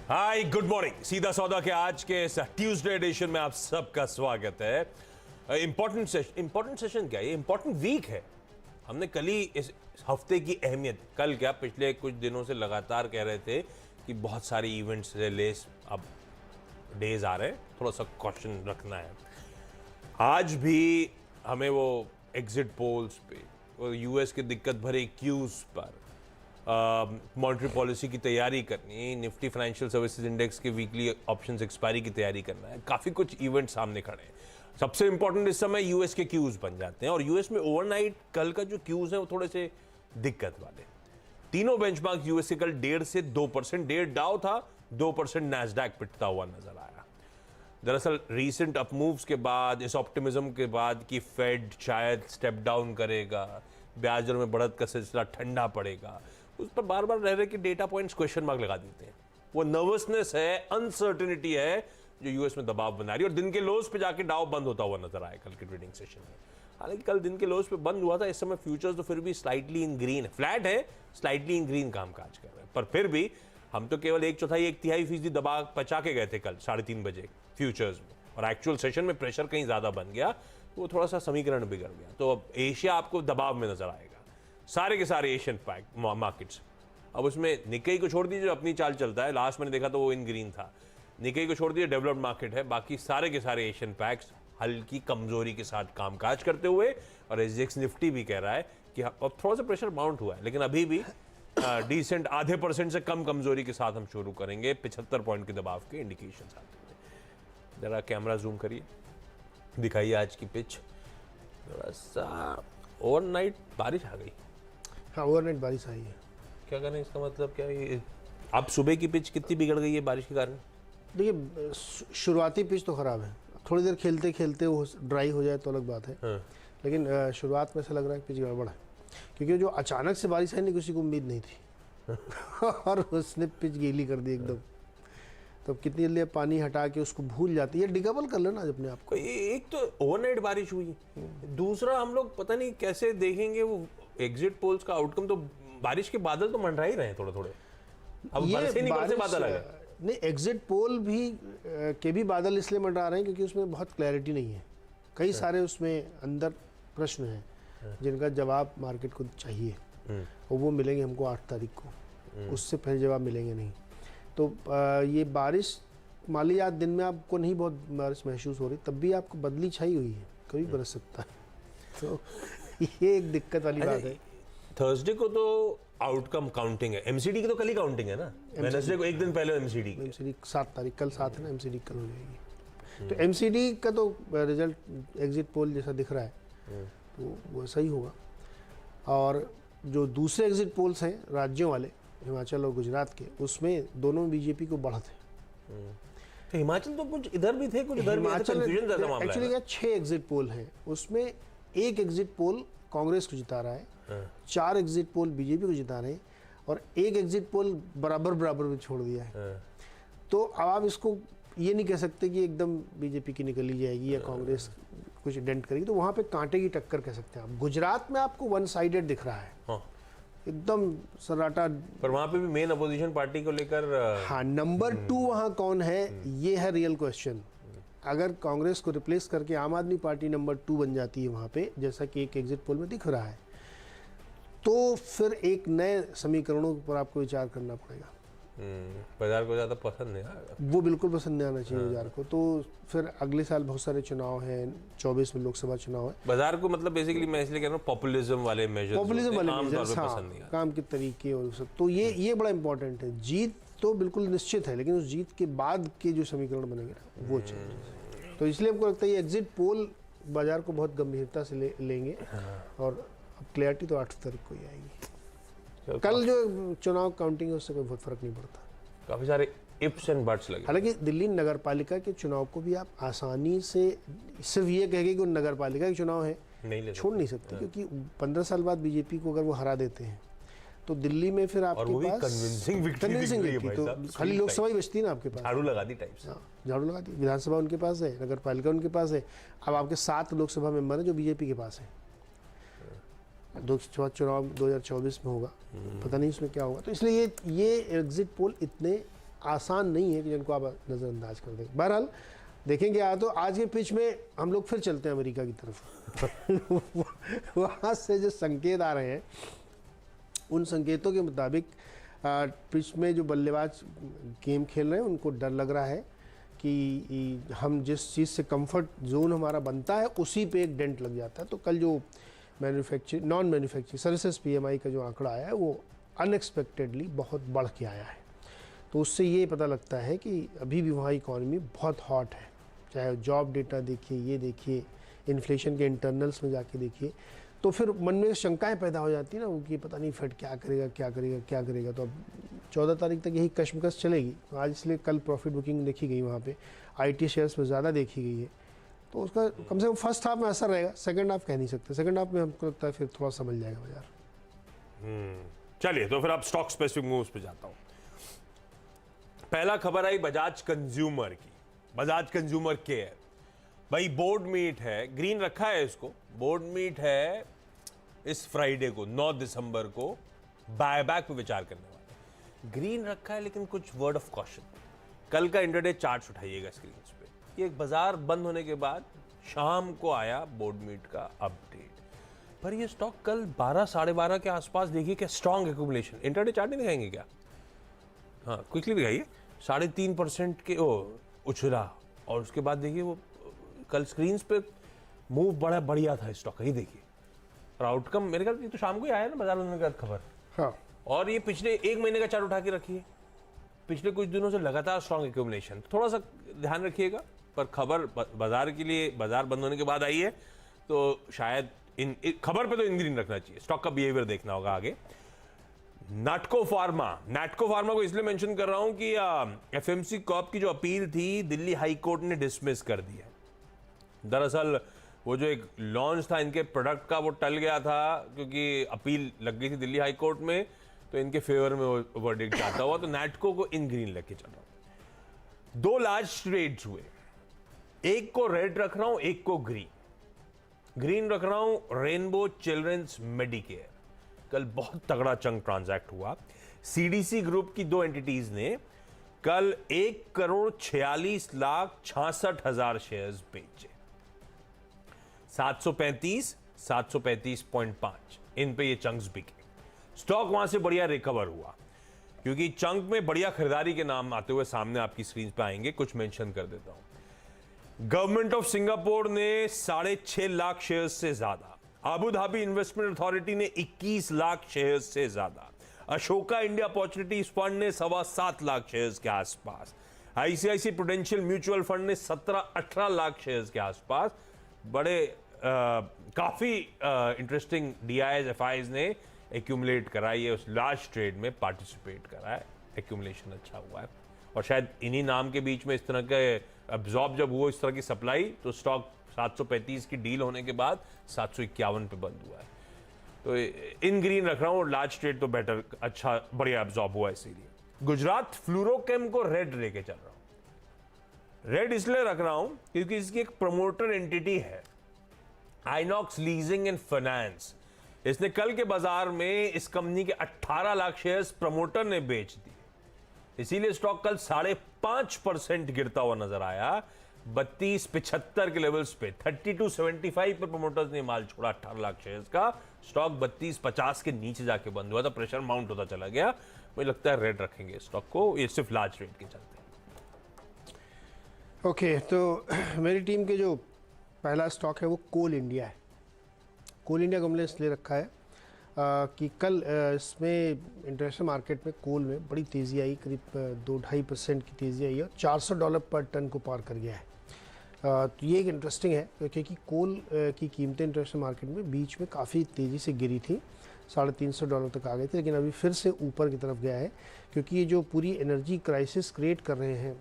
Hi good morning. सीधा सौदा के आज के इस ट्यूसडे एडिशन में आप सबका स्वागत है। इंपॉर्टेंट सेशन क्या है? ये इंपॉर्टेंट वीक है। हमने कल ही इस हफ्ते की अहमियत, कल क्या पिछले कुछ दिनों से लगातार कह रहे थे कि बहुत सारे इवेंट्स से लेस अब डेज आ रहे हैं, थोड़ा सा क्वेश्चन रखना है। आज भी हमें वो एग्जिट पोल्स पे, वो यूएस के दिक्कत भरे क्यूज पर, मॉनेटरी पॉलिसी की तैयारी करनी, निफ्टी फाइनेंशियल सर्विसेज इंडेक्स के वीकली ऑप्शंस एक्सपायरी की तैयारी करना है। काफ़ी कुछ इवेंट सामने खड़े हैं। सबसे इंपॉर्टेंट इस समय यूएस के क्यूज बन जाते हैं और यूएस में ओवरनाइट कल का जो क्यूज है वो थोड़े से दिक्कत वाले। तीनों बेंचमार्क यूएस के कल 1.5 से 2%, 1.5 डाउ था, 2% नैस्डैक पिटता हुआ नजर आया। दरअसल रीसेंट अपमूव्स के बाद, इस ऑप्टिमिज्म के बाद कि फेड शायद स्टेप डाउन करेगा, ब्याज दर में बढ़त का सिलसिला ठंडा पड़ेगा, उस पर बार बार रह रहे कि डेटा पॉइंट्स क्वेश्चन मार्क लगा देते हैं। वो नर्वसनेस है, अनसर्टेनिटी है जो यूएस में दबाव बना रही है और दिन के लोज पे जाके डाउ बंद होता हुआ नजर आया कल के ट्रेडिंग सेशन में। हालांकि कल दिन के लोज पे बंद हुआ था, इस समय फ्यूचर्स तो फिर भी स्लाइटली इन ग्रीन है, फ्लैट है, स्लाइटली इन ग्रीन कामकाज कर रहे हैं। पर फिर भी हम तो केवल 1/4 1/3% दबाव पचा के गए थे कल 3:30 बजे फ्यूचर्स में, और एक्चुअल सेशन में प्रेशर कहीं ज्यादा बन गया, वो थोड़ा सा समीकरण बिगड़ गया। तो अब एशिया आपको दबाव में नजर आएगा, सारे के सारे एशियन मार्केट्स। अब उसमें निक्केई को छोड़ दीजिए जो अपनी चाल चलता है, लास्ट मैंने देखा तो वो इन ग्रीन था। निक्केई को छोड़ दीजिए, डेवलप्ड मार्केट है, बाकी सारे के सारे एशियन पैक्स हल्की कमजोरी के साथ कामकाज करते हुए, और एसजीएक्स निफ्टी भी कह रहा है कि अब थोड़ा सा प्रेशर माउंट हुआ है, लेकिन अभी भी डिसेंट आधे % से कम कमजोरी के साथ हम शुरू करेंगे 75 पॉइंट के दबाव के इंडिकेशन आते हुए। जरा कैमरा जूम करिए, दिखाइए आज की पिच। थोड़ा सा ओवरनाइट बारिश आ गई। हाँ, ओवरनाइट बारिश आई है। क्या करें, इसका मतलब क्या है? अब सुबह की पिच कितनी बिगड़ गई है बारिश के कारण? देखिए, शुरुआती पिच तो खराब है, थोड़ी देर खेलते खेलते वो ड्राई हो जाए तो अलग बात है। हाँ। लेकिन शुरुआत में ऐसा लग रहा है पिच गड़बड़ है, क्योंकि जो अचानक से बारिश आई नहीं, किसी को उम्मीद नहीं थी और उसने पिच गीली कर दी एकदम। तो कितनी जल्दी पानी हटा के उसको भूल जाती है, डिगेबल कर लेना अपने आप को। एक तो ओवरनाइट बारिश हुई, दूसरा हम लोग पता नहीं कैसे देखेंगे वो एग्जिट पोल्स का आउटकम। तो बारिश के बादल तो मंडरा ही रहे हैं थोड़े थोड़े, अब बरसे नहीं बरसे बादल आ गए। नहीं, एग्जिट पोल भी के भी बादल इसलिए मंडरा रहे हैं क्योंकि उसमें बहुत क्लैरिटी नहीं है। कई सारे उसमें अंदर प्रश्न हैं जिनका जवाब मार्केट को चाहिए, और वो मिलेंगे हमको 8 तारीख को, उससे पहले जवाब मिलेंगे नहीं। तो ये बारिश मान लीजिए आज दिन में आपको नहीं बहुत बारिश महसूस हो रही, तब भी आपको बदली छाई हुई है, कभी बरस सकता है। तो ये एक दिक्कत वाली बात है। थर्सडे को तो आउटकम काउंटिंग है, एमसीडी की तो कल ही काउंटिंग है ना, वेडनेसडे को एक दिन पहले एमसीडी 7 तारीख, कल 7 है ना, एमसीडी कल हो जाएगी। तो एमसीडी का तो रिजल्ट एग्जिट पोल जैसा दिख रहा है तो वो सही होगा। और जो दूसरे एग्जिट पोल्स हैं राज्यों वाले, हिमाचल और गुजरात के, उसमें दोनों बीजेपी को बढ़त है। तो हिमाचल तो कुछ इधर भी थे, कुछ इधर भी थे, कंफ्यूजन ज़्यादा मामला है। एक्चुअली क्या 6 एग्जिट पोल हैं, उसमें एक एग्जिट पोल कांग्रेस को जिता रहा है, 4 एग्जिट पोल बीजेपी को जिता रहे हैं, और एक एग्जिट पोल बराबर में छोड़ दिया है। तो अब आप इसको ये नहीं कह सकते कि एकदम बीजेपी की निकली जाएगी या कांग्रेस कुछ डेंट करेगी, तो वहां पे कांटे की टक्कर कह सकते हैं आप। गुजरात में आपको वन साइडेड दिख रहा है, एकदम सन्नाटा। पर वहां पे भी मेन अपोजिशन पार्टी को लेकर हाँ, नंबर 2 वहां कौन है, ये है रियल क्वेश्चन। अगर कांग्रेस को रिप्लेस करके आम आदमी पार्टी नंबर 2 बन जाती है वहां पे, जैसा कि एक एग्जिट पोल में दिख रहा है, तो फिर एक नए समीकरणों पर आपको विचार करना पड़ेगा। बाजार को ज्यादा पसंद नहीं आएगा, वो बिल्कुल पसंद नहीं आना चाहिए बाजार को। तो फिर अगले साल बहुत सारे चुनाव हैं, 24 में लोकसभा चुनाव है। बाजार को मतलब बेसिकली मैं इसलिए कह रहा हूँ पॉपुलिज्म वाले मेजर्स, हाँ, काम के तरीके और सब, तो ये बड़ा इंपॉर्टेंट है। जीत तो बिल्कुल निश्चित है, लेकिन उस जीत के बाद के जो समीकरण बनेंगे ना, वो चाहिए। तो इसलिए हमको लगता है ये एग्जिट पोल बाजार को बहुत गंभीरता से लेंगे, और अब क्लैरिटी तो 8 तारीख को ही आएगी। कल जो चुनाव काउंटिंग है उससे कोई बहुत फर्क नहीं पड़ता। काफी सारे इफ्स एंड बट्स लगे। हालांकि दिल्ली नगर पालिका के चुनाव को भी आप आसानी से सिर्फ ये कहेंगे कि नगर पालिका के चुनाव है छोड़ नहीं सकते, क्योंकि 15 साल बाद बीजेपी को अगर वो हरा देते हैं तो दिल्ली में फिर आपके पास कन्विंसिंग विक्ट्री, तो खाली लोकसभा ही बचती है ना आपके पास, झाड़ू लगा दी टाइप से। झाड़ू लगा दी। विधानसभा उनके पास है, नगर पालिका उनके पास है। अब आपके 7 लोकसभा मेंबर है जो बीजेपी के पास है। चुनाव 2024 में होगा, पता नहीं इसमें क्या होगा। तो इसलिए ये एग्जिट पोल इतने आसान नहीं है कि जिनको आप नज़रअंदाज कर दें। बहरहाल देखेंगे तो आज के पिच में हम लोग फिर चलते हैं अमेरिका की तरफ। वहाँ से जो संकेत आ रहे हैं उन संकेतों के मुताबिक पिच में जो बल्लेबाज गेम खेल रहे हैं उनको डर लग रहा है कि हम जिस चीज़ से कंफर्ट जोन हमारा बनता है उसी पे एक डेंट लग जाता है। तो कल जो नॉन मैन्युफैक्चरिंग सर्विसेज PMI का जो आंकड़ा आया है वो अनएक्सपेक्टेडली बहुत बढ़ के आया है। तो उससे ये पता लगता है कि अभी भी वहाँ इकॉनमी बहुत हॉट है। चाहे जॉब डेटा देखिए, ये देखिए, इन्फ्लेशन के इंटरनल्स में जाके देखिए, तो फिर मन में शंकाएं पैदा हो जाती है ना कि पता नहीं फेड क्या करेगा क्या करेगा क्या करेगा। तो अब 14 तारीख तक यही कशमकश चलेगी। आज इसलिए कल प्रॉफिट बुकिंग देखी गई वहाँ पे, IT शेयर्स पर ज़्यादा देखी गई है। तो उसका कम से कम फर्स्ट हाफ में असर रहेगा, सेकंड हाफ कह नहीं सकते। सेकंड हाफ में हमको लगता है फिर थोड़ा समझ जाएगा बाजार। चलिए तो फिर अब स्टॉक स्पेसिफिक मूव्स पे जाता हूं। पहला खबर आई बजाज कंज्यूमर की, बजाज कंज्यूमर केयर। भाई बोर्ड मीट है, ग्रीन रखा है इसको, बोर्ड मीट है इस फ्राइडे को 9 दिसंबर को बायबैक पे विचार करने वाले। ग्रीन रखा है लेकिन कुछ वर्ड ऑफ कॉशन, कल का इंटरडे चार्ट्स उठाइएगा स्क्रीन पे। ये बाजार बंद होने के बाद शाम को आया बोर्ड मीट का अपडेट, पर ये स्टॉक कल 12 साढ़े 12 के आसपास देखिए क्या स्ट्रॉन्ग एक्यूमुलेशन। इंटरडे चार्ट नहीं दिखाएंगे क्या? हाँ क्विकली दिखाइए। 3.5% के उछला और उसके बाद देखिए वो कल स्क्रीन पे मूव बड़ा बढ़िया था स्टॉक का, ये देखिए। और आउटकम मेरे ख्याल तो शाम को ही आया ना बाजार बंद के बाद खबर। हाँ, और ये पिछले 1 महीने का चार्ट उठा के रखिए, पिछले कुछ दिनों से लगातार स्ट्रॉन्ग एक्यूमुलेशन। थोड़ा सा ध्यान रखिएगा, पर खबर बाजार के लिए बाजार बंद होने के बाद आई है तो शायद खबर पे तो इन ग्रीन रखना चाहिए। स्टॉक का बिहेवियर देखना होगा आगे। नाटको फार्मा को इसलिए मेंशन कर रहा हूं कि FMC कॉर्प की जो अपील थी दिल्ली हाई कोर्ट ने डिसमिस कर दी है। दरअसल वो जो एक लॉन्च था इनके प्रोडक्ट का वो टल गया था क्योंकि अपील लग गई थी दिल्ली हाई कोर्ट में, तो इनके फेवर में वो वर्डिक्ट आता हुआ। तो नाटको को इन ग्रीन लेके चल रहा हूं। 2 लार्ज ट्रेड्स हुए, एक को रेड रख रहा हूं, एक को ग्रीन रख रहा हूं। रेनबो चिल्ड्रंस मेडिकेयर, कल बहुत तगड़ा चंक ट्रांजैक्ट हुआ। CDC ग्रुप की 2 एंटिटीज ने कल 1,46,66,000 शेयर्स बेचे। 735.5 इन पे ये चंक्स बिके। स्टॉक वहां से बढ़िया रिकवर हुआ क्योंकि चंक में बढ़िया खरीदारी के नाम आते हुए सामने आपकी स्क्रीन पे आएंगे, कुछ मेंशन कर देता हूं। गवर्नमेंट ऑफ सिंगापुर ने 6.5 लाख शेयर्स से ज्यादा, अबू धाबी इन्वेस्टमेंट अथॉरिटी ने 21 लाख शेयर्स से ज्यादा, अशोका इंडिया अपॉर्चुनिटीज फंड ने 7.25 लाख शेयर्स के आसपास, ICICI प्रूडेंशियल म्यूचुअल फंड ने 17-18 लाख शेयर्स के आसपास, बड़े काफी इंटरेस्टिंग DIs FIs ने एक्यूमुलेट कराई है, उस लार्ज ट्रेड में पार्टिसिपेट करा है, एक्यूमुलेशन अच्छा हुआ है। और शायद इन्हीं नाम के बीच में इस तरह के अब्जॉर्ब जब हुआ इस तरह की सप्लाई, तो स्टॉक 735 की डील होने के बाद 751 पे बंद हुआ है। तो इन ग्रीन रख रहा हूँ, लार्ज ट्रेड तो बेटर, अच्छा बढ़िया अब्जॉर्ब हुआ है इसीलिए। गुजरात फ्लोरोकेम को रेड लेके चल रहा हूँ। रेड इसलिए रख रहा हूं क्योंकि इसकी एक प्रमोटर एंटिटी है, आइनॉक्स लीजिंग एंड फाइनेंस। इसने कल के बाजार में इस कंपनी के 18 लाख शेयर्स प्रमोटर ने बेच दिए, इसीलिए स्टॉक कल 5.5% गिरता हुआ नजर आया। 32.75 के लेवल्स पे 32.75 पे प्रमोटर्स ने माल छोड़ा 18 लाख शेयर्स का। स्टॉक 32.50 के नीचे जाके बंद हुआ था, प्रेशर माउंट होता चला गया। मुझे लगता है रेड रखेंगे स्टॉक को, ये सिर्फ लार्ज रेट के चलते। ओके, तो मेरी टीम के जो पहला स्टॉक है वो कोल इंडिया है। कोल इंडिया को हमने इसलिए रखा है कि कल इसमें इंटरनेशनल मार्केट में कोल में बड़ी तेज़ी आई, करीब 2-2.5% की तेज़ी आई और $400 पर टन को पार कर गया है। तो ये एक इंटरेस्टिंग है क्योंकि कोल की कीमतें इंटरनेशनल मार्केट में बीच में काफ़ी तेज़ी से गिरी थी, $350 तक आ गई थी, लेकिन अभी फिर से ऊपर की तरफ गया है क्योंकि ये जो पूरी एनर्जी क्राइसिस क्रिएट कर रहे हैं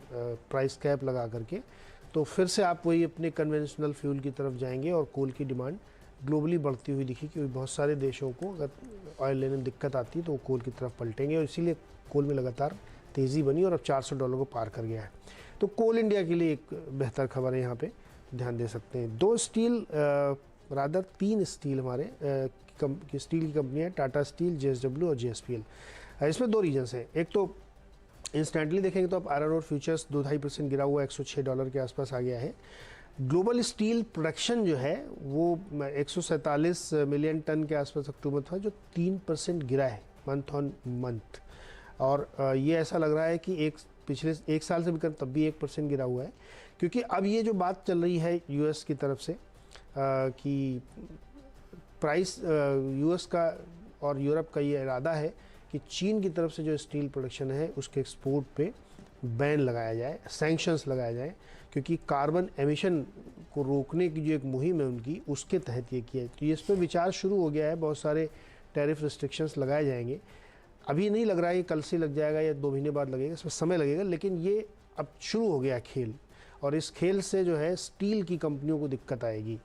प्राइस कैप लगा करके, तो फिर से आप वही अपने कन्वेंशनल फ्यूल की तरफ जाएंगे और कोल की डिमांड ग्लोबली बढ़ती हुई दिखी क्योंकि बहुत सारे देशों को अगर ऑयल लेने में दिक्कत आती है तो वो कोल की तरफ पलटेंगे और इसीलिए कोल में लगातार तेज़ी बनी और अब $400 को पार कर गया है। तो कोल इंडिया के लिए एक बेहतर खबर है, यहाँ पे ध्यान दे सकते हैं। 3 स्टील हमारे स्टील की कंपनी है, टाटा स्टील, JSW और JSPL। इसमें 2 रीजन्स हैं। एक तो इंस्टेंटली देखेंगे तो आप आयरन और फ्यूचर्स 2-2.5% गिरा हुआ $106 के आसपास आ गया है। ग्लोबल स्टील प्रोडक्शन जो है वो 147 मिलियन टन के आसपास अक्टूबर था, जो 3% गिरा है मंथ ऑन मंथ। और ये ऐसा लग रहा है कि पिछले एक साल से भी कम तब भी 1% गिरा हुआ है, क्योंकि अब ये जो बात चल रही है यूएस की तरफ से कि प्राइस यूएस का और यूरोप का ये इरादा है कि चीन की तरफ से जो स्टील प्रोडक्शन है उसके एक्सपोर्ट पे बैन लगाया जाए, सैंक्शंस लगाया जाए, क्योंकि कार्बन एमिशन को रोकने की जो एक मुहिम है उनकी, उसके तहत ये किया है। तो ये इस पर विचार शुरू हो गया है, बहुत सारे टैरिफ रिस्ट्रिक्शंस लगाए जाएंगे। अभी नहीं लग रहा है ये कल से लग जाएगा या 2 महीने बाद लगेगा, इसमें समय लगेगा, लेकिन ये अब शुरू हो गया खेल, और इस खेल से जो है स्टील की कंपनियों को दिक्कत आएगी।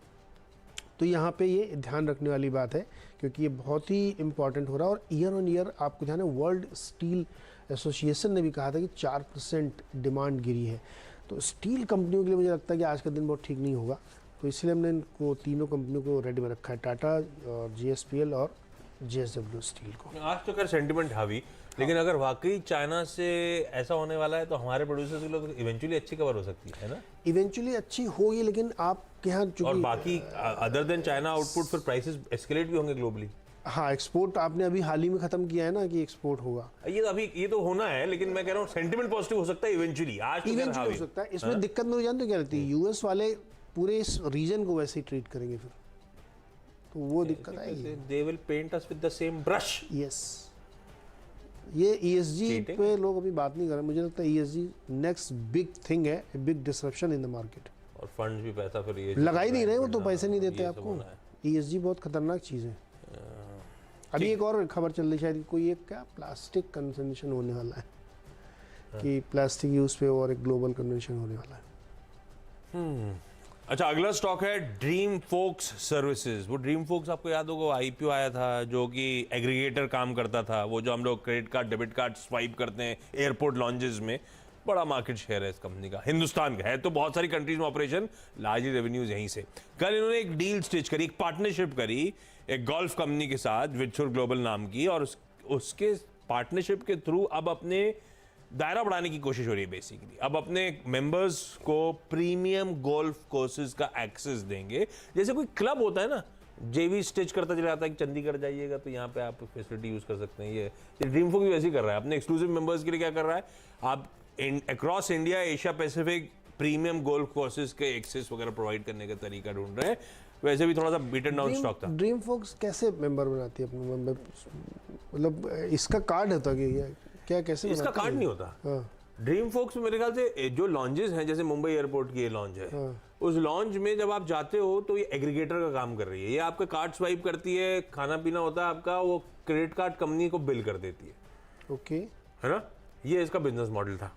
तो यहाँ पे ये ध्यान रखने वाली बात है, क्योंकि ये बहुत ही इम्पॉर्टेंट हो रहा है। और ईयर ऑन ईयर आपको ध्यान है, वर्ल्ड स्टील एसोसिएशन ने भी कहा था कि 4% डिमांड गिरी है। तो स्टील कंपनियों के लिए मुझे लगता है कि आज का दिन बहुत ठीक नहीं होगा, तो इसलिए हमने इनको तीनों कंपनियों को रेडी में रखा है, टाटा और जीएसपीएल और जेएसडब्ल्यू स्टील को। आज तो खैर सेंटिमेंट हावी, लेकिन अगर वाकई चाइना से ऐसा होने वाला है तो हमारे प्रोड्यूसर्स के लिए तो इवेंचुअली अच्छी खबर हो सकती है ना? इवेंचुअली अच्छी होगी, लेकिन आपके यहाँ और बाकी अदर देन चाइना आउटपुट फिर प्राइसेस एस्केलेट भी होंगे ग्लोबली। हाँ, एक्सपोर्ट आपने अभी हाल ही में खत्म किया है ना कि एक्सपोर्ट होगा, ये तो होना है, लेकिन मैं कह रहा हूँ सेंटिमेंट पॉजिटिव हो सकता है इवेंचुअली। आज तो इवेंचुअली हो सकता है। इसमें दिक्कत में जानते क्या रहती है, यूएस वाले पूरे इस रीजन को वैसे ही ट्रीट करेंगे, फिर तो वो दिक्कत आएगी। They will paint us with the same brush. Yes, ये ईएसजी पे लोग अभी बात नहीं कर रहे। मुझे लगता है ईएसजी नेक्स्ट बिग थिंग है, big disruption in the market. और फंड्स भी पैसा फिर ये लगा ही नहीं रहे, वो तो पैसे नहीं देते आपको। ईएसजी बहुत खतरनाक चीज़ है। अभी एक और खबर चल रही, शायद कोई एक क्या प्लास्टिक कन्वेंशन होने वाला है, कि प्लास्टिक यूज पे और एक ग्लोबल कन्वेंशन होने वाला है। अच्छा, अगला स्टॉक है ड्रीम फोक्स सर्विसेज। वो ड्रीम फोक्स आपको याद होगा, आईपीओ आया था, जो कि एग्रीगेटर काम करता था, वो जो हम लोग credit card debit card swipe करते हैं एयरपोर्ट लॉन्जेस में। बड़ा मार्केट शेयर है इस कंपनी का, हिंदुस्तान का है, तो बहुत सारी कंट्रीज में ऑपरेशन, लार्जली रेवेन्यूज यहीं से। कल इन्होंने एक डील स्टिच करी, एक पार्टनरशिप करी एक गोल्फ कंपनी के साथ, विचुर ग्लोबल नाम की, और उसके पार्टनरशिप के थ्रू अब अपने दायरा बढ़ाने की कोशिश हो रही है बेसिकली। अब अपने मेंबर्स को प्रीमियम गोल्फ कोर्सेज का एक्सेस देंगे। जैसे कोई क्लब होता है ना, जेवी स्टिच करता चला जाता है कि चंडीगढ़ जाइएगा तो यहाँ पे आप फैसिलिटी यूज कर सकते हैं। ये ड्रीम फोक भी वैसे ही कर रहा है, अपने एक्सक्लूसिव मेंबर्स के लिए क्या कर रहा है, आप across India Asia Pacific premium golf courses के एक्सेस वगैरह प्रोवाइड करने का तरीका ढूंढ रहे हैं। वैसे भी थोड़ा सा बीटन डाउन स्टॉक था। ड्रीम फोक्स कैसे मेंबर बनाती है अपने मेंबर, मतलब इसका कार्ड होता है क्या, कैसे? इसका कार्ड नहीं होता। ड्रीम फोक्स में मेरे ख्याल से जो लॉन्जेस हैं, जैसे मुंबई एयरपोर्ट की ये लॉन्ज है, उस लॉन्ज में जब आप जाते हो तो ये एग्रीगेटर का काम कर रही है। ये आपका कार्ड स्वाइप करती है, खाना पीना होता है आपका, वो क्रेडिट कार्ड कंपनी को बिल कर देती है। ओके, है ना, ये इसका बिजनेस मॉडल था।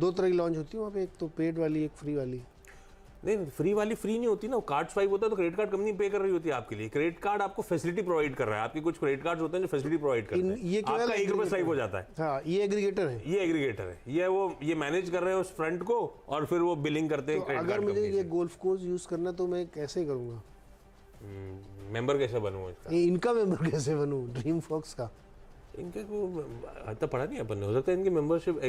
2 तरह की लॉन्च होती है वहाँ पे, एक तो पेड वाली, एक फ्री वाली। नहीं, फ्री वाली फ्री नहीं होती ना, कार्ड स्वाइप होता है तो क्रेडिट कार्ड कंपनी पे कर रही होती है आपके लिए। क्रेडिट कार्ड आपको फैसिलिटी प्रोवाइड कर रहा है, आपके कुछ क्रेडिट कार्ड्स होते हैं जो फैसिलिटी प्रोवाइड करते हैं। ये आपका 1 रुपये स्वाइप हो जाता है। हाँ, ये एग्रीगेटर है। ये एग्रीगेटर है, ये मैनेज कर रहे हैं उस फ्रंट को, और फिर वो बिलिंग करते हैं क्रेडिट कार्ड। अगर मुझे ये गोल्फ कोर्स यूज करना तो मैं कैसे करूँगा? मेंबर कैसे बनूँ इसका? इनका मेंबर कैसे बनूँ ड्रीम फोक्स का? इनके तो पढ़ा नहीं अपन ने, हो सकता है इनकी मेंबरशिप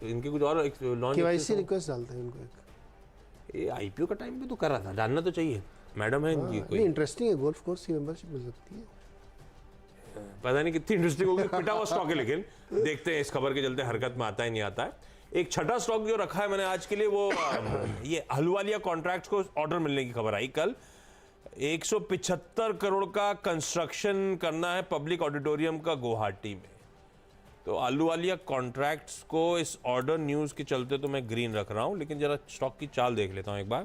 इनके कुछ और लॉन्च केवाईसी रिक्वेस्ट डालते हैं इनको। एक ये आईपीओ का टाइम भी तो कर रहा था, जानना तो चाहिए। मैडम है इनकी कोई इंटरेस्टिंग है, गोल्फ कोर्स की मेंबरशिप मिल सकती है। पता नहीं कितनी इंटरेस्टिंग होगी, पिटा हुआ स्टॉक है, लेकिन देखते हैं इस खबर के चलते हरकत में आता है नहीं आता है। एक छठा स्टॉक जो रखा है मैंने आज के लिए, वो ये अहलुवालिया कॉन्ट्रैक्ट्स को ऑर्डर मिलने की खबर आई कल। 175 करोड़ का कंस्ट्रक्शन करना है पब्लिक ऑडिटोरियम का गुवाहाटी में। तो अहलुवालिया कॉन्ट्रैक्ट्स को इस ऑर्डर न्यूज़ के चलते तो मैं ग्रीन रख रहा हूँ, लेकिन जरा स्टॉक की चाल देख लेता हूँ एक बार।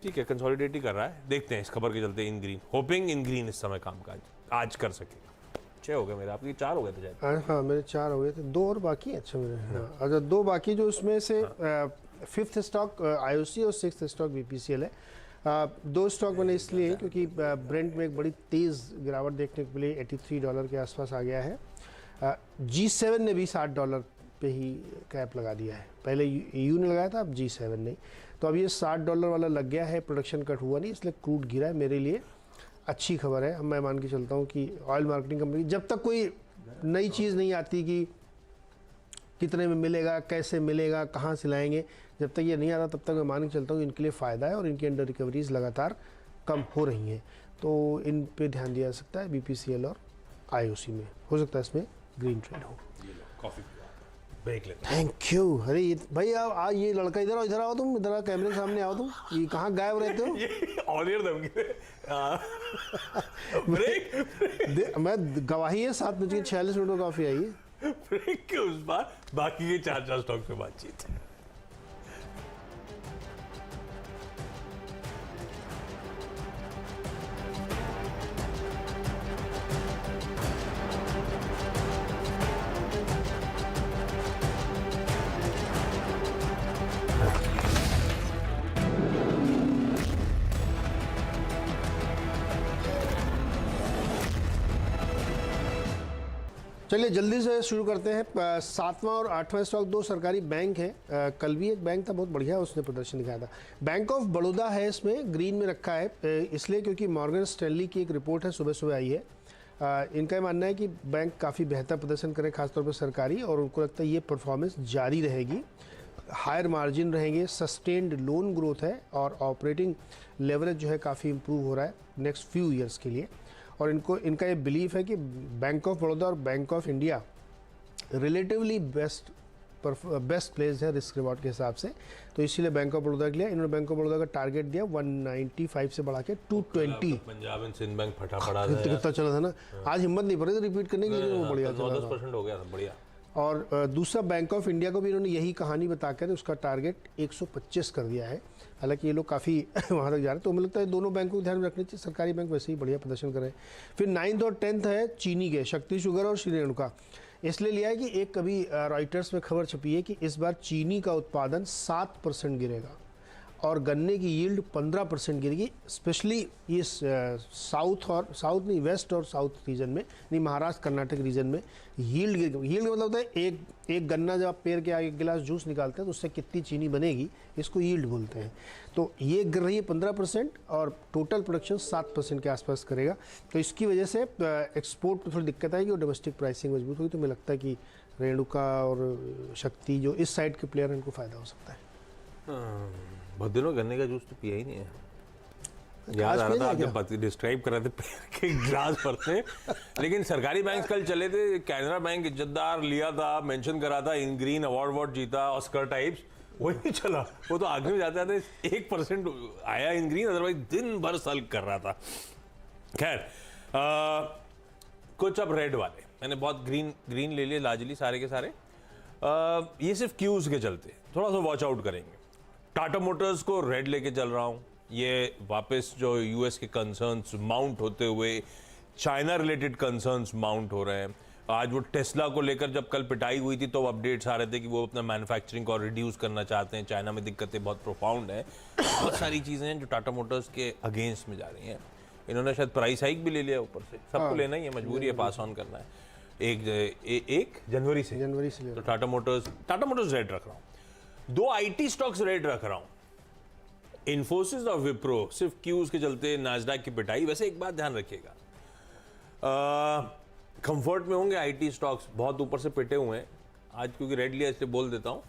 ठीक है, कंसोलिडेट ही कर रहा है, देखते हैं इस खबर के चलते इन ग्रीन, होपिंग इन ग्रीन इस समय कामकाज आज कर सकेगा। 6 हो गए मेरे, आपके 4 हो गए थे शायद। हाँ, मेरे 4 हो गए थे, 2 और बाकी है। अच्छा मेरे, अच्छा 2 बाकी, जो उसमें से 5th स्टॉक आईओसी और 6th स्टॉक बीपीसीएल है। 2 स्टॉक मैंने इसलिए क्योंकि ब्रेंट में एक बड़ी तेज़ गिरावट देखने को मिली, $83 के आसपास आ गया है। G7 ने भी $60 पे ही कैप लगा दिया है। पहले EU ने लगाया था, अब G7 ने। तो अब ये $60 वाला लग गया है, प्रोडक्शन कट हुआ नहीं, इसलिए क्रूड गिरा है। मेरे लिए अच्छी खबर है। मैं मान के चलता हूँ कि ऑयल मार्केटिंग कंपनी, जब तक कोई नई चीज़ नहीं आती कि कितने में मिलेगा, कैसे मिलेगा, कहाँ से लाएंगे, जब तक ये नहीं आता तब तक मैं मान के चलता हूँ इनके लिए फ़ायदा है और इनके अंडर रिकवरीज लगातार कम हो रही हैं। तो इन पे ध्यान दिया जा सकता है BPCL और IOC में, हो सकता है इसमें ग्रीन ट्रेड हो। ब्रेक लेते थैंक यू। अरे ये भाई आज ये लड़का इधर आओ तुम, इधर आओ, कैमरे के सामने आओ तुम, ये कहाँ गायब रहते हो? हैं। ऑनियर धमकी ब्रेक मैं गवाही है 7:46 को काफ़ी आई है। ब्रेक के उस बार बाकी के 4 स्टॉक पे बातचीत। चलिए जल्दी से शुरू करते हैं। 7वां और 8वां स्टॉक दो सरकारी बैंक हैं। कल भी एक बैंक था बहुत बढ़िया, उसने प्रदर्शन दिखाया था। बैंक ऑफ बड़ौदा है, इसमें ग्रीन में रखा है इसलिए क्योंकि मॉर्गन स्टैनली की एक रिपोर्ट है, सुबह सुबह आई है। इनका मानना है कि बैंक काफ़ी बेहतर प्रदर्शन करे, खासतौर पर सरकारी, और उनको लगता है ये परफॉर्मेंस जारी रहेगी। हायर मार्जिन रहेंगे, सस्टेन्ड लोन ग्रोथ है और ऑपरेटिंग लेवरेज जो है काफ़ी इंप्रूव हो रहा है नेक्स्ट फ्यू ईयर्स के लिए। और इनका ये बिलीफ है कि बैंक ऑफ बड़ौदा और bank of India relatively best place है रिस्क रिवॉर्ड के हिसाब से, तो इसीलिए बैंक ऑफ बड़ौदा के लिए इन्होंने बैंक ऑफ बड़ौदा का टारगेट दिया 195 से बढ़ा के 220। पंजाब एंड सिंध बैंक फटा पड़ा कितना चला था ना, आज हिम्मत नहीं पड़ी रिपीट करने की, लेकिन वो बढ़िया चला था। 10% हो गया था, बढ़िया। और दूसरा बैंक ऑफ इंडिया को भी इन्होंने यही कहानी बताकर उसका टारगेट 125 कर दिया है। हालांकि ये लोग काफ़ी वहाँ तक जा रहे हैं, तो मुझे लगता है दोनों बैंकों को ध्यान में रखना चाहिए। सरकारी बैंक वैसे ही बढ़िया प्रदर्शन कर रहे हैं। फिर 9th और 10th है चीनी के, शक्ति शुगर और श्री रेणुका। इसलिए लिया है कि एक कभी रॉयटर्स में खबर छपी है कि इस बार चीनी का उत्पादन 7% गिरेगा और गन्ने की यील्ड 15% गिरेगी। स्पेशली इस वेस्ट और साउथ रीजन में, नहीं महाराष्ट्र कर्नाटक रीजन में यील्ड गिर, यील्ड मतलब होता है एक गन्ना जब आप पेड़ के आगे एक गिलास जूस निकालते हैं तो उससे कितनी चीनी बनेगी, इसको यील्ड बोलते हैं। तो ये गिर रही है 15% और टोटल प्रोडक्शन 7% के आसपास करेगा। तो इसकी वजह से एक्सपोर्ट में थोड़ी दिक्कत आएगी और डोमेस्टिक प्राइसिंग मजबूत होगी। तो मुझे लगता है कि रेणुका और शक्ति जो इस साइड के प्लेयर हैं इनको फ़ायदा हो सकता है। बहुत दिनों गन्ने का जूस तो पिया ही नहीं है। याद आ रहा था आप जब डिस्क्राइब कर रहे थे के गिलास भरते, लेकिन सरकारी बैंक कल चले थे। कैनरा बैंक इज्जतदार लिया था, मेंशन करा था, इन ग्रीन अवार्ड जीता, ऑस्कर टाइप्स, वही नहीं चला। वो तो आगे में जाते जाते 1% आया इन ग्रीन, अदरवाइज दिन भर सल्क कर रहा था। खैर कुछ अब रेड वाले, मैंने बहुत ग्रीन ले लिए लार्जली सारे के सारे। ये सिर्फ क्यूज के चलते थोड़ा सा वॉच आउट करेंगे। टाटा मोटर्स को रेड लेके चल रहा हूं। ये वापस जो यूएस के कंसर्न्स माउंट होते हुए चाइना रिलेटेड कंसर्न्स माउंट हो रहे हैं। आज वो टेस्ला को लेकर जब कल पिटाई हुई थी तो अपडेट्स आ रहे थे कि वो अपना मैन्युफैक्चरिंग को रिड्यूस करना चाहते हैं। चाइना में दिक्कतें बहुत प्रोफाउंड हैं। बहुत सारी चीज़ें हैं जो टाटा मोटर्स के अगेंस्ट में जा रही हैं। इन्होंने शायद प्राइस हाइक भी ले लिया ऊपर से, सबको लेना ही है, मजबूरी है, पास ऑन करना है। एक जनवरी से तो टाटा मोटर्स रेड रख रहा हूँ। 2 आईटी स्टॉक्स रेड रख रहा हूं, इन्फोसिस और विप्रो। सिर्फ क्यूज के चलते नास्डैक की पिटाई। वैसे एक बात ध्यान रखिएगा, कंफर्ट में होंगे आईटी स्टॉक्स, बहुत ऊपर से पिटे हुए हैं आज, क्योंकि रेड लिया इसलिए बोल देता हूं।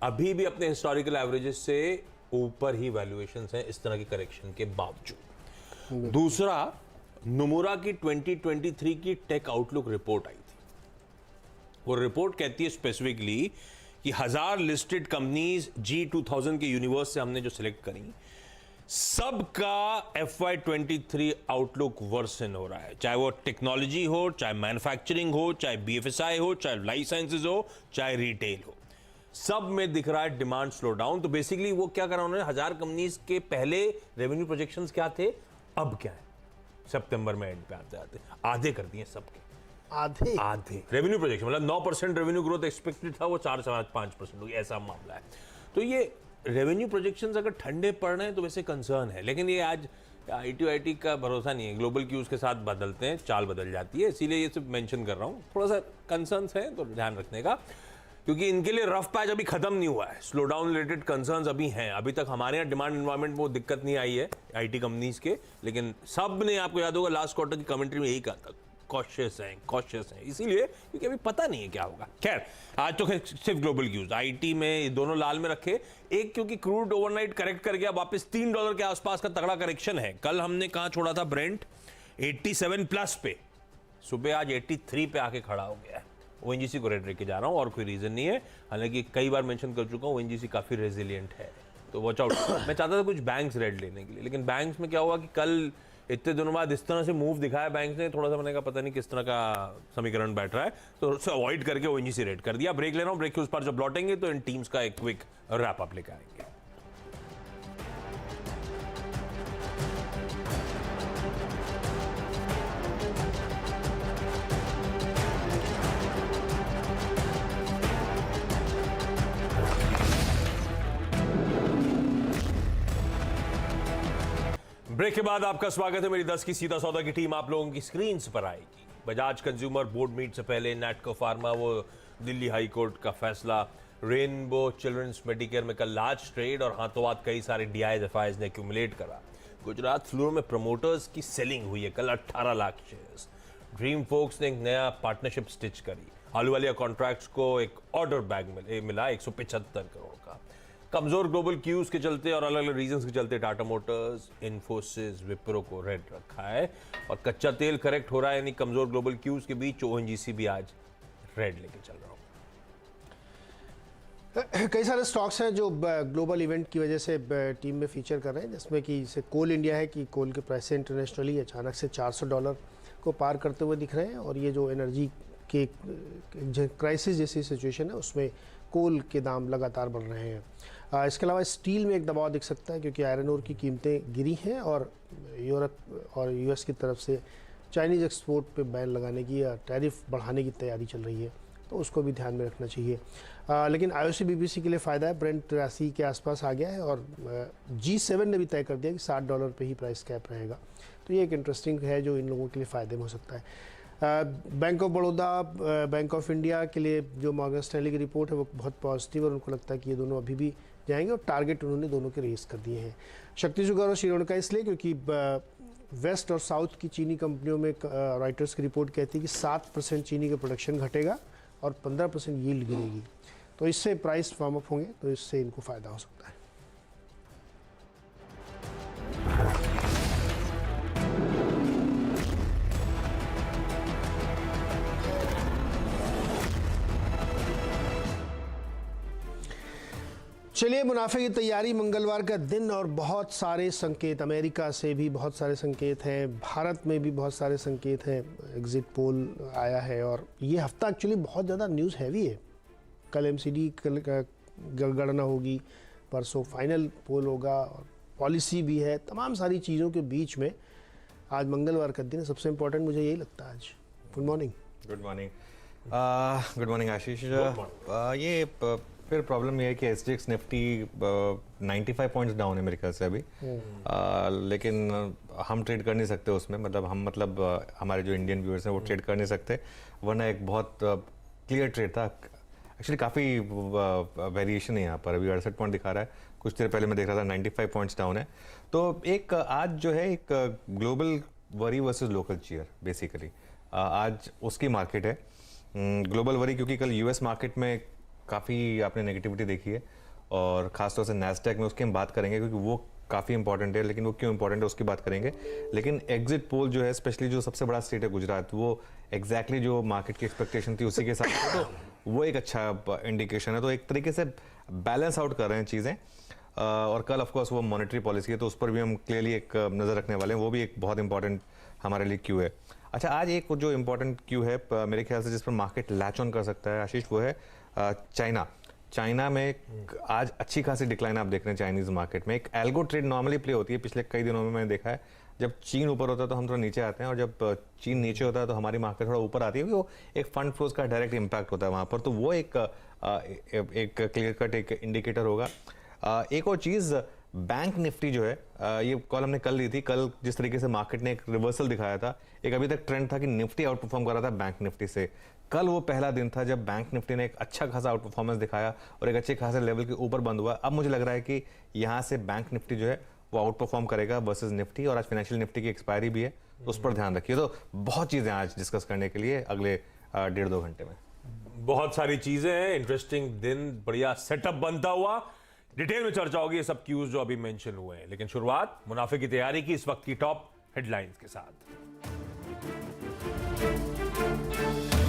अभी भी अपने हिस्टोरिकल एवरेजेस से ऊपर ही वैल्यूएशंस हैं इस तरह की करेक्शन के बावजूद। दूसरा, नोमुरा की 2023 की टेक आउटलुक रिपोर्ट आई थी। वो रिपोर्ट कहती है स्पेसिफिकली कि 1000 लिस्टेड कंपनीज G2000 के यूनिवर्स से हमने जो सिलेक्ट करी, सबका FY23 आउटलुक वर्सन हो रहा है। चाहे वो टेक्नोलॉजी हो, चाहे मैन्युफैक्चरिंग हो, चाहे BFSI हो, चाहे लाइफ साइंसेज हो, चाहे रिटेल हो, सब में दिख रहा है डिमांड स्लो डाउन। तो बेसिकली वो क्या करा उन्होंने, 1000 कंपनीज के पहले रेवेन्यू प्रोजेक्शंस क्या थे, अब क्या है, सितंबर में एंड पे आते आते आधे कर दिए सबके। आधे रेवेन्यू प्रोजेक्शन, मतलब 9% रेवेन्यू ग्रोथ एक्सपेक्टेड था, वो 4 से 5% होगी, ऐसा मामला है। तो ये रेवेन्यू प्रोजेक्शंस अगर ठंडे पड़ रहे हैं तो वैसे कंसर्न है, लेकिन ये आज आईटी का भरोसा नहीं है। ग्लोबल क्यूज के साथ बदलते हैं, चाल बदल जाती है, इसीलिए ये सिर्फ मेंशन कर रहा हूँ। थोड़ा सा कंसर्न्स है तो ध्यान रखने का, क्योंकि इनके लिए रफ पैच अभी खत्म नहीं हुआ है। स्लो डाउन रिलेटेड कंसर्न्स अभी हैं। अभी तक हमारे यहाँ डिमांड एनवायरनमेंट में वो दिक्कत नहीं आई है आईटी कंपनीज के, लेकिन सब ने, आपको याद होगा लास्ट क्वार्टर की कमेंट्री में यही कहा था, कॉशियस हैं इसीलिए क्योंकि अभी पता नहीं है क्या होगा। खैर, आज तो सिर्फ ग्लोबल क्यूज, आईटी में दोनों लाल में रखे। एक क्योंकि क्रूड ओवरनाइट करेक्ट कर गया, वापस $3 के आसपास का तगड़ा करेक्शन है। कल हमने कहां छोड़ा था ब्रेंट 87 प्लस पे, सुबह आज 83 पे आके खड़ा हो गया है। ओएनजीसी को रेड लेके जा रहा हूं और कोई रीजन नहीं है, हालांकि कई बार मेंशन कर चुका हूं ओएनजीसी काफी रेजिलिएंट है, तो वॉच आउट। मैं चाहता था कुछ बैंक्स रेड लेने के लिए, लेकिन बैंक्स में क्या हुआ कि कल इतने दिनों बाद इस तरह से मूव दिखाया बैंक्स ने, थोड़ा सा मैंने कहा पता नहीं किस तरह का समीकरण बैठ रहा है, तो उससे अवॉइड करके ओएनजीसी रेड कर दिया। ब्रेक ले रहा हूं, ब्रेक के उस पर जब लौटेंगे तो इन टीम्स का एक क्विक रैप अप लेकर आएंगे। ब्रेक के बाद आपका स्वागत है। मेरी 10 की सीधा सौदा की टीम आप लोगों की स्क्रीन पर आएगी। बजाज कंज्यूमर बोर्ड मीट से पहले नैटको फार्मा, वो दिल्ली हाई कोर्ट का फैसला, रेनबो चिल्ड्रंस मेडिकेयर में कल लार्ज ट्रेड और हाथों हाथ कई सारे डीआईज एफआईज ने एक्यूमुलेट करा। गुजरात फ्लोर में प्रमोटर्स की सेलिंग हुई है, कल 18 लाख शेयर्स। ड्रीम फोक्स ने एक नया पार्टनरशिप स्टिच करी। आलूवालिया कॉन्ट्रैक्ट्स को एक ऑर्डर बैग मिला 175 करोड़ का। कमजोर ग्लोबल क्यूज के चलते और अलग अलग रीजंस के चलते टाटा मोटर्स, इन्फोसिस, विप्रो को रेड रखा है और कच्चा तेल करेक्ट हो रहा है, यानी कमजोर ग्लोबल क्यूज के बीच ओएनजीसी भी आज रेड लेके चल रहा हूं। कई सारे स्टॉक्स हैं जो ग्लोबल इवेंट की वजह से टीम में फीचर कर रहे हैं, जिसमें कि जैसे कोल इंडिया है कि कोल के प्राइस इंटरनेशनली अचानक से $400 को पार करते हुए दिख रहे हैं, और ये जो एनर्जी के क्राइसिस जैसी सिचुएशन है उसमें कोल के दाम लगातार बढ़ रहे हैं। इसके अलावा स्टील में एक दबाव दिख सकता है क्योंकि आयरन ओर की कीमतें गिरी हैं और यूरोप और यूएस की तरफ से चाइनीज़ एक्सपोर्ट पे बैन लगाने की या टैरिफ बढ़ाने की तैयारी चल रही है, तो उसको भी ध्यान में रखना चाहिए। लेकिन आईओसी बीपीसी के लिए फ़ायदा है, ब्रेंट 83 के आसपास आ गया है और G7 ने भी तय कर दिया कि $60 पे ही प्राइस कैप रहेगा, तो ये एक इंटरेस्टिंग है जो इन लोगों के लिए फ़ायदे में हो सकता है। Bank of Baroda, bank of India के लिए जो मॉर्गन स्टैनली की रिपोर्ट है वो बहुत पॉजिटिव और उनको लगता है कि ये दोनों अभी भी जाएंगे, और टारगेट उन्होंने दोनों के रेस कर दिए हैं। शक्ति शुगर और श्रीलंका इसलिए क्योंकि वेस्ट और साउथ की चीनी कंपनियों में रॉयटर्स की रिपोर्ट कहती है कि 7% चीनी का प्रोडक्शन घटेगा और 15% यील्ड गिरेगी, तो इससे प्राइस फॉर्म अप होंगे, तो इससे इनको फ़ायदा हो सकता है। चलिए, मुनाफे की तैयारी, मंगलवार का दिन और बहुत सारे संकेत, अमेरिका से भी बहुत सारे संकेत हैं, भारत में भी बहुत सारे संकेत हैं, एग्जिट पोल आया है और ये हफ्ता एक्चुअली बहुत ज़्यादा न्यूज़ हैवी है। कल एमसीडी गणना होगी, परसों फाइनल पोल होगा और पॉलिसी भी है, तमाम सारी चीज़ों के बीच में आज मंगलवार का दिन है। सबसे इम्पोर्टेंट मुझे यही लगता है आज। Good morning. Good morning. Good morning Ashish. ये फिर प्रॉब्लम ये है कि एसजीएक्स निफ्टी 95 पॉइंट्स डाउन है मेरे ख्याल से अभी, लेकिन हम ट्रेड कर नहीं सकते उसमें, मतलब हमारे जो इंडियन व्यूअर्स हैं वो ट्रेड कर नहीं सकते, वरना एक बहुत क्लियर ट्रेड था। एक्चुअली काफ़ी वेरिएशन है यहाँ पर, अभी 68 पॉइंट दिखा रहा है, कुछ देर पहले मैं देख रहा था 95 पॉइंट्स डाउन है। तो एक आज जो है एक global worry versus local cheer basically आज उसकी मार्केट है। ग्लोबल वरी क्योंकि कल यूएस मार्केट में काफ़ी आपने नेगेटिविटी देखी है और ख़ासतौर से नैस्डैक में, उसकी हम बात करेंगे क्योंकि वो काफ़ी इंपॉर्टेंट है, लेकिन वो क्यों इंपॉर्टेंट है उसकी बात करेंगे। लेकिन एग्जिट पोल जो है, स्पेशली जो सबसे बड़ा स्टेट है गुजरात, वो एग्जैक्टली जो मार्केट की एक्सपेक्टेशन थी उसी के साथ, तो वो एक अच्छा इंडिकेशन है। तो एक तरीके से बैलेंस आउट कर रहे हैं चीज़ें। और कल ऑफकोर्स वो मॉनेटरी पॉलिसी है, तो उस पर भी हम क्लियरली एक नज़र रखने वाले हैं, वो भी एक बहुत इंपॉर्टेंट हमारे लिए क्यू है। अच्छा, आज एक जो इंपॉर्टेंट क्यू है मेरे ख्याल से जिस पर मार्केट लैच ऑन कर सकता है आशीष, वो है चाइना में आज अच्छी खासी डिक्लाइन आप देख रहे हैं चाइनीज़ मार्केट में। एक एल्गो ट्रेड नॉर्मली प्ले होती है, पिछले कई दिनों में मैंने देखा है, जब चीन ऊपर होता है तो हम थोड़ा नीचे आते हैं, और जब चीन नीचे होता है तो हमारी मार्केट थोड़ा ऊपर आती है। वो एक फंड फ्लोज का डायरेक्ट इम्पैक्ट होता है वहाँ पर, तो वो एक क्लियर कट एक इंडिकेटर होगा। एक और चीज़, बैंक निफ्टी जो है, ये कॉल हमने कल ली थी, कल जिस तरीके से मार्केट ने एक रिवर्सल दिखाया था, एक अभी तक ट्रेंड था कि निफ्टी आउट परफॉर्म कर रहा था बैंक निफ्टी से, कल वो पहला दिन था जब बैंक निफ्टी ने एक अच्छा खासा आउट परफॉर्मेंस दिखाया और एक अच्छे खासे लेवल के ऊपर बंद हुआ। अब मुझे लग रहा है कि यहाँ से बैंक निफ्टी जो है वो आउट परफॉर्म करेगा वर्सेस निफ्टी, और आज फाइनेंशियल निफ्टी की एक्सपायरी भी है, तो उस पर ध्यान रखिए। तो बहुत चीज़ें आज डिस्कस करने के लिए अगले 1.5-2 घंटे में। बहुत सारी चीजें हैं, इंटरेस्टिंग दिन, बढ़िया सेटअप बनता हुआ, डिटेल में चर्चा होगी ये सब क्यूज जो अभी मेंशन हुए हैं। लेकिन शुरुआत मुनाफे की तैयारी की इस वक्त की टॉप हेडलाइंस के साथ।